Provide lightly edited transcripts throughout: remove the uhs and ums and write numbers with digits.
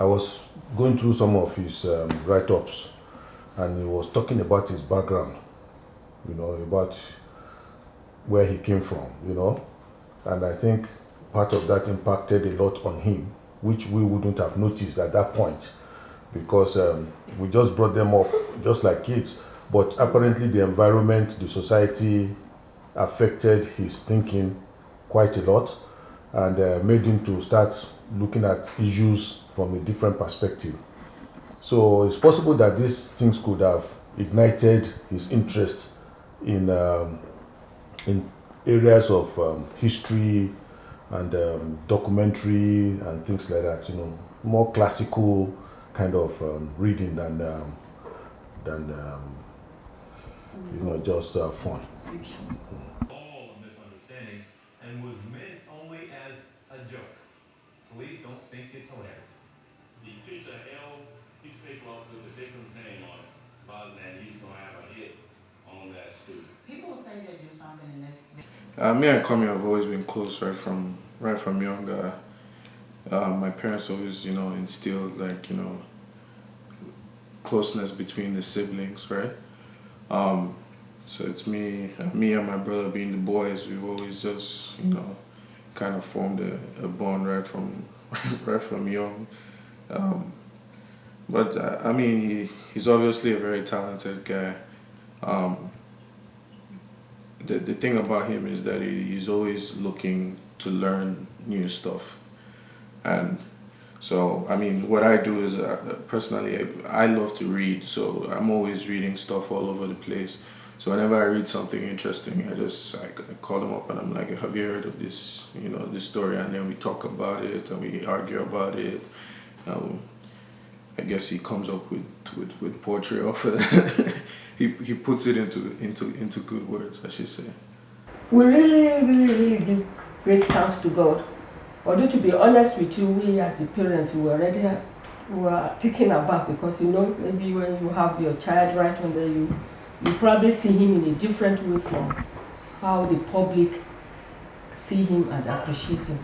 I was going through some of his write-ups, and he was talking about his background, about where he came from. And I think part of that impacted a lot on him, which we wouldn't have noticed at that point because we just brought them up just like kids. But apparently, the environment, the society affected his thinking quite a lot and made him to start looking at issues from a different perspective. So it's possible that these things could have ignited his interest in areas of history and documentary and things like that. More classical kind of reading than just fun. All a misunderstanding and was meant only as a joke. Please don't think it's hilarious. The teacher held his paper up with the victim's name on it, positing that he's gonna have a hit on that student. People say they do something in this. Me and Kwame have always been close right from young. My parents always, instilled closeness between the siblings, right? So it's me and my brother being the boys. We've always just, kind of formed a bond right from right from young. But I mean, he's obviously a very talented guy. The thing about him is that he's always looking to learn new stuff. And so, I mean, what I do is personally, I love to read, so I'm always reading stuff all over the place. So whenever I read something interesting, I call him up and I'm like, have you heard of this, this story? And then we talk about it and we argue about it. I guess he comes up with poetry off of that. he puts it into good words, I should say. We really, really, really give great thanks to God. Although to be honest with you, we as the parents, we were taken aback because maybe when you have your child right under you probably see him in a different way from how the public see him and appreciate him.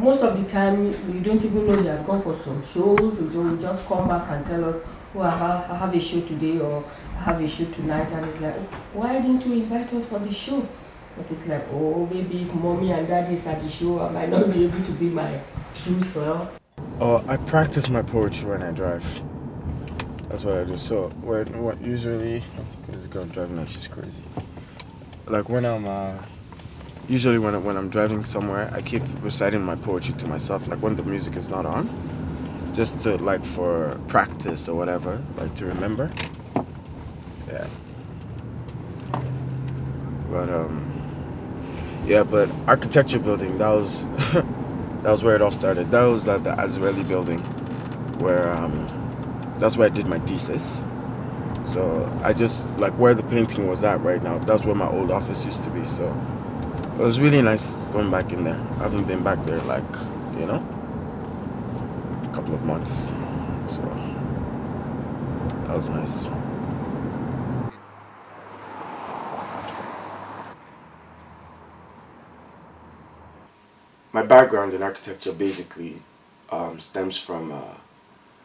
Most of the time, we don't even know he had gone for some shows. He just come back and tell us, oh, I have a show today or I have a show tonight. And it's like, why didn't you invite us for the show? But it's like, oh, maybe if mommy and daddy is at the show, I might not be able to be my true self. I practice my poetry when I drive. That's what I do. So, what usually, this girl driving like she's crazy. Like when I'm, usually when I'm driving somewhere, I keep reciting my poetry to myself, like when the music is not on, just to for practice or whatever, to remember. Yeah. But architecture building, that was that was where it all started. That was at the Azarelli building, where that's where I did my thesis. So I just where the painting was at right now. That's where my old office used to be. So it was really nice going back in there. I haven't been back there a couple of months. So that was nice. My background in architecture basically stems from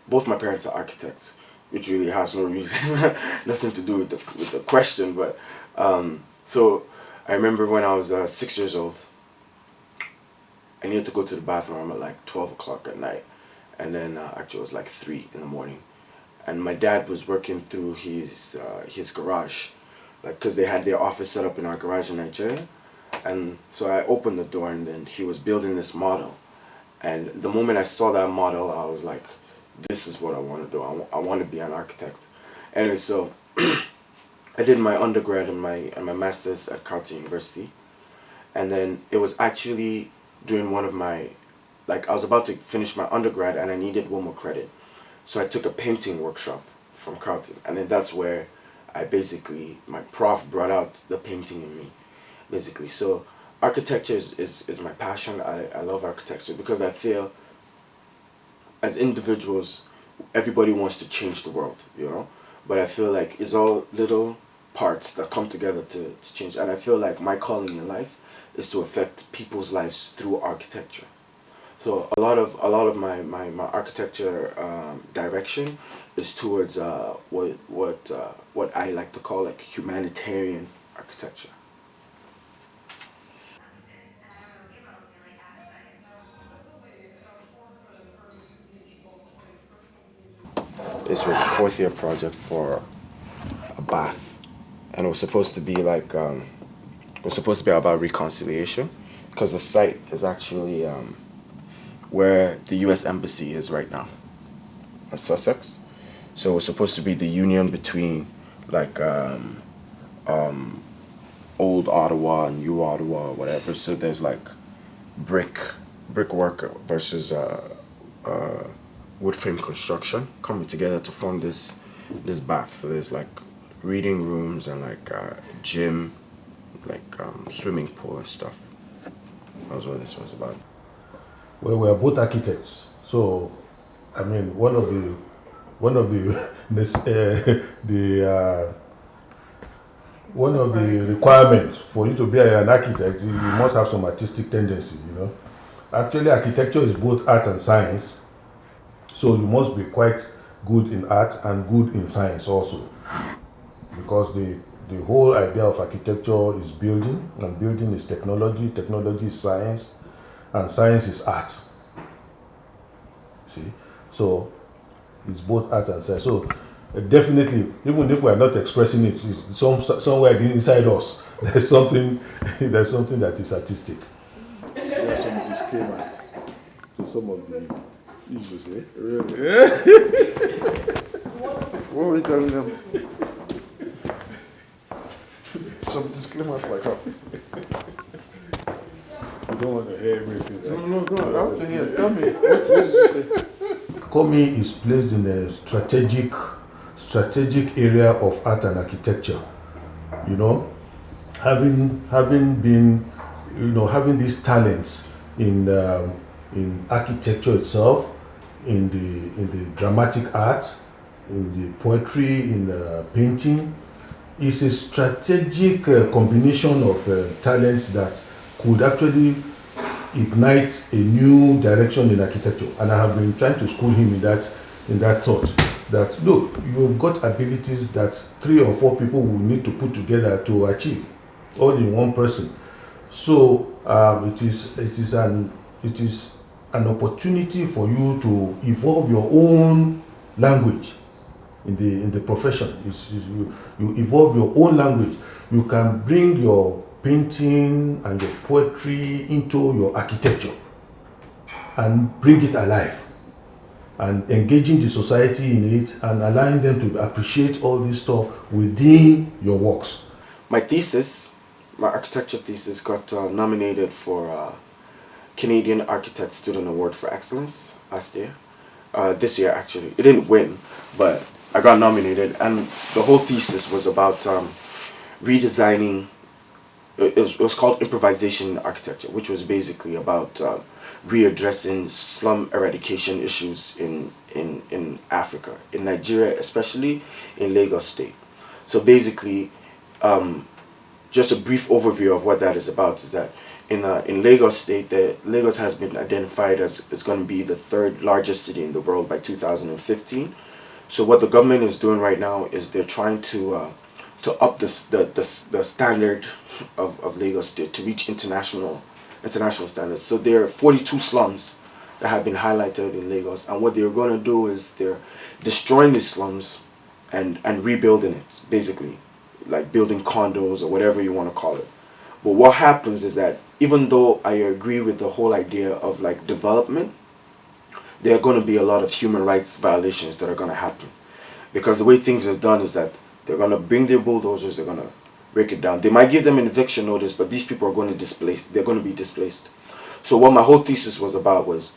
both my parents are architects, which really has no reason, nothing to do with the question. But so I remember when I was 6 years old, I needed to go to the bathroom at 12 o'clock at night, and then actually it was 3 in the morning, and my dad was working through his garage, because they had their office set up in our garage in Nigeria. And so I opened the door and then he was building this model. And the moment I saw that model, I was like, this is what I want to do. I want to be an architect. Anyway, so I did my undergrad and my master's at Carleton University. And then it was actually during one of my, I was about to finish my undergrad and I needed one more credit. So I took a painting workshop from Carleton. And then that's where my prof brought out the painting in me. Basically, so architecture is my passion. I love architecture because I feel as individuals, everybody wants to change the world, but I feel like it's all little parts that come together to change. And I feel like my calling in life is to affect people's lives through architecture. So a lot of my architecture direction is towards what I like to call like humanitarian architecture. This was a fourth year project for a bath, and it was supposed to be like it was supposed to be about reconciliation, because the site is actually where the U.S. Embassy is right now, in Sussex. So it was supposed to be the union between like old Ottawa and new Ottawa or whatever. So there's like brick brickwork versus wood frame construction coming together to form this bath. So there's like reading rooms and like gym, like swimming pool and stuff. That's what this was about. Well, we're both architects, so I mean, one of the one of the requirements for you to be an architect, you must have some artistic tendency. Actually, architecture is both art and science, so you must be quite good in art and good in science also, because the whole idea of architecture is building, and building is technology, technology is science, and science is art. See, so it's both art and science. So definitely, even if we are not expressing it, it's somewhere inside us. There's something, there's something that is artistic. There are some disclaimers to some of the issues, eh? Really? What are we telling them? Some disclaimers like that. You don't want to hear everything. Right? No, I want to hear. Tell me, what did you say? Komi is placed in a strategic area of art and architecture. Having been, having these talents in architecture itself, in the dramatic art, in the poetry, in painting, is a strategic combination of talents that could actually ignite a new direction in architecture. And I have been trying to school him in that thought, that look, you've got abilities that 3 or 4 people will need to put together to achieve, all in one person. So it is an opportunity for you to evolve your own language in the profession. You evolve your own language. You can bring your painting and your poetry into your architecture and bring it alive, and engaging the society in it and allowing them to appreciate all this stuff within your works. My architecture thesis got nominated for Canadian Architect Student Award for Excellence last year. This year, actually. It didn't win, but I got nominated, and the whole thesis was about redesigning. It was called Improvisation Architecture, which was basically about readdressing slum eradication issues in Africa, in Nigeria, especially in Lagos State. So basically, just a brief overview of what that is about is that in Lagos State, Lagos has been identified as going to be the 3rd largest city in the world by 2015. So what the government is doing right now is they're trying to up the standard of Lagos State to reach international standards. So there are 42 slums that have been highlighted in Lagos, and what they're going to do is they're destroying these slums and rebuilding it, basically, like building condos or whatever you want to call it. But what happens is that even though I agree with the whole idea of like development, there are going to be a lot of human rights violations that are going to happen, because the way things are done is that they're going to bring their bulldozers, they're going to break it down. They might give them an eviction notice, but these people are going to they're going to be displaced. So what my whole thesis was about was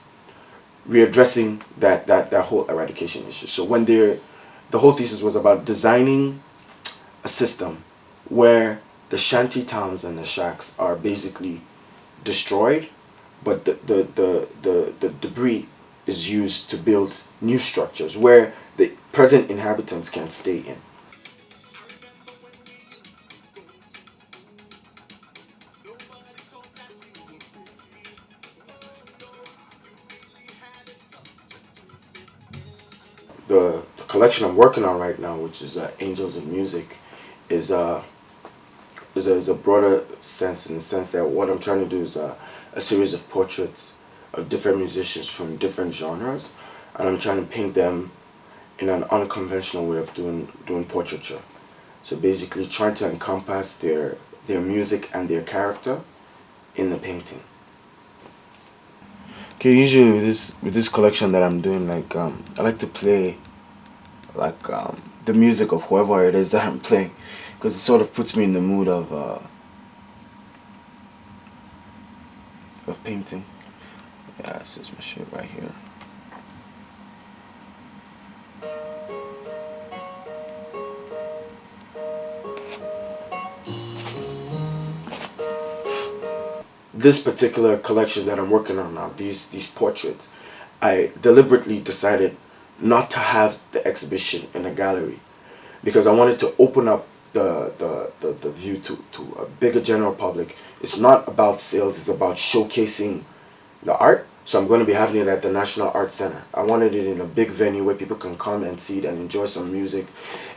readdressing that whole eradication issue. So the whole thesis was about designing a system where the shanty towns and the shacks are basically destroyed, but the debris is used to build new structures where the present inhabitants can stay in. the collection I'm working on right now, which is Angels in Music, is a broader sense, in the sense that what I'm trying to do is a series of portraits of different musicians from different genres, and I'm trying to paint them in an unconventional way of doing portraiture. So basically trying to encompass their music and their character in the painting. Okay, usually with this collection that I'm doing, like I like to play like the music of whoever it is that I'm playing, because it sort of puts me in the mood of painting. Yeah, this is my shit right here. This particular collection that I'm working on now, these portraits, I deliberately decided not to have the exhibition in a gallery, because I wanted to open up the view to a bigger general public. It's not about sales, it's about showcasing the art. So I'm going to be having it at the National Art Center. I wanted it in a big venue where people can come and see it and enjoy some music.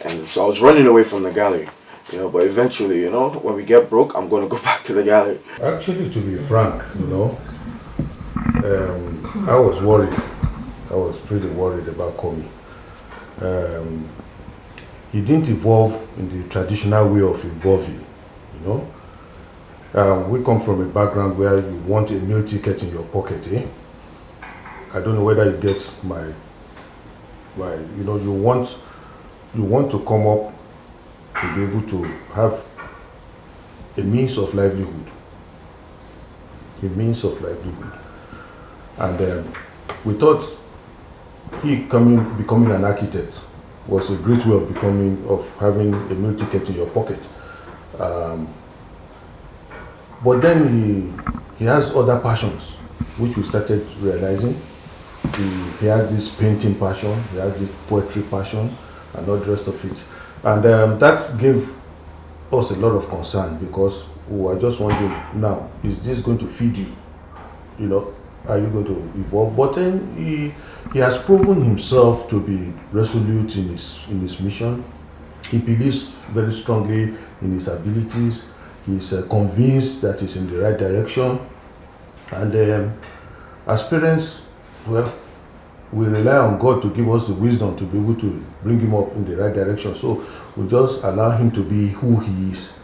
And so I was running away from the gallery, you know, but eventually, you know, when we get broke, I'm going to go back to the gallery. Actually, to be frank, you know, I was worried. I was pretty worried about Komi. He didn't evolve in the traditional way of evolving, you know. We come from a background where you want a meal ticket in your pocket, eh? I don't know whether you get my you know, you want to come up to be able to have a means of livelihood. A means of livelihood. And we thought becoming an architect was a great way of having a meal ticket in your pocket. But then he has other passions, which we started realizing. He has this painting passion, he has this poetry passion, and all the rest of it. And that gave us a lot of concern, because we were just wondering, now, is this going to feed you? You know, are you going to evolve? But then he has proven himself to be resolute in his mission. He believes very strongly in his abilities. He's convinced that he's in the right direction. And as parents, well, we rely on God to give us the wisdom to be able to bring him up in the right direction. So we just allow him to be who he is.